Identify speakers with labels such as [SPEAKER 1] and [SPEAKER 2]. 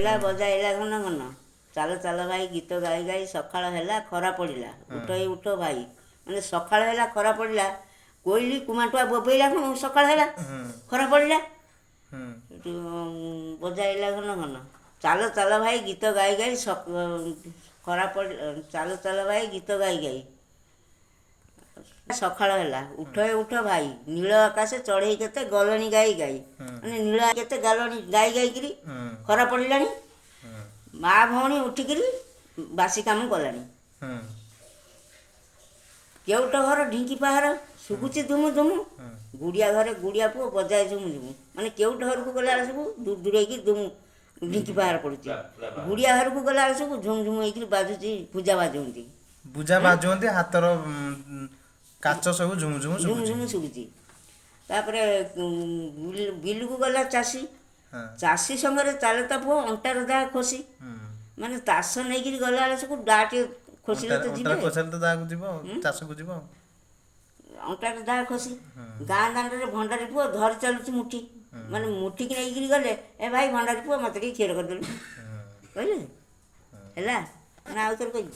[SPEAKER 1] ପଇଲା ବଜାଇଲା ଘନ ଘନ। ଚାଲ ଚାଲ ଭାଇ ଗୀତ ଗାଇ ଗାଇ ସକାଳ ହେଲା ଖରା ପଡ଼ିଲା। ଉଠ ଉଠ ଭାଇ, ମାନେ ସକାଳ ହେଲା ଖରା ପଡ଼ିଲା। କୋଇଲି କୁମାଟୁଆ ବୋବେଇଲା ସକାଳ ହେଲା ଖରା ପଡ଼ିଲା। ସେଠୁ ବଜାଇଲା ଘନ ଘନ। ଚାଲ ଚାଲ ଭାଇ ଗୀତ ଗାଇ ଗାଇ ଖରା ପଡ଼ି ଚାଲ ଚାଲ ଭାଇ ଗୀତ ଗାଇ ଗାଇ ସକାଳ ହେଲା। ଉଠ ଉଠ ଭାଇ, ନୀଳ ଆକାଶ ଚଢ଼େଇ କେତେ ଗଲଣି ଗାଇ ଗାଇ। ମାନେ ନୀଳ କେତେ ଗାଲଣି ଗାଇ ଗାଇକିରି ଖରା ପଡ଼ିଲାଣି। ମା ଭଉଣୀ ଉଠିକିରି ବାସି କାମ କଲାଣି। କେଉଟ ଘର ଢିଙ୍କି ପାହାର ଶୁଭୁଛି ଧୁମୁ ଧୁମୁ। ଗୁଡ଼ିଆ ଘରେ ଗୁଡ଼ିଆ ପୁଅ ବଜାଏ ଝୁମୁ ଝୁମୁ। ମାନେ କେଉଟ ଘରକୁ ଗଲାବେଳେ ସବୁ ଦୂରେଇକି ଧୁମୁ ଢିଙ୍କି ପାହାର ପଡ଼ୁଛି। ଗୁଡ଼ିଆ ଘରକୁ ଗଲାବେଳେ ସବୁ ଝୁମୁ ଝୁମୁ ହେଇକିରି ବାଜୁଛି, ପୂଜା ବାଜୁଛନ୍ତି।
[SPEAKER 2] ପୂଜା ବାଜୁଛନ୍ତି, ହାତର କାଚ ସବୁ ଝୁମୁ ଝୁମୁ
[SPEAKER 1] ଶୁଭୁଛି। ତାପରେ ବିଲକୁ ଗଲା ଚାଷୀ। ଚାଷୀ ସଙ୍ଗରେ ଚାଲେ ତା ପୁଅ ଅଣ୍ଟାର ଦାଆ ଖୋସି। ମାନେ ଚାଷ ନେଇକିରି ଗଲାବେଳେ ସବୁ ଦାଆ ଟିକେ ଖୋସିଲେ ତ ଯିବେ।
[SPEAKER 2] ଚାଷକୁ ଯିବ।
[SPEAKER 1] ଅଣ୍ଟାରେ ଦାଆ ଖୋସି। ଗାଁ ଦାଣ୍ଡରେ ଭଣ୍ଡାରୀ ପୁଅ ଧରି ଚାଲୁଛି ମୁଠି। ମାନେ ମୁଠିକି ନେଇକିରି ଗଲେ, ଏ ଭାଇ ଭଣ୍ଡାରୀ ପୁଅ ମୋତେ ଟିକେ କ୍ଷୀର କରିଦେଲୁ କହିଲେ ହେଲା ନା ଆଉ ଥରେ କହିବି।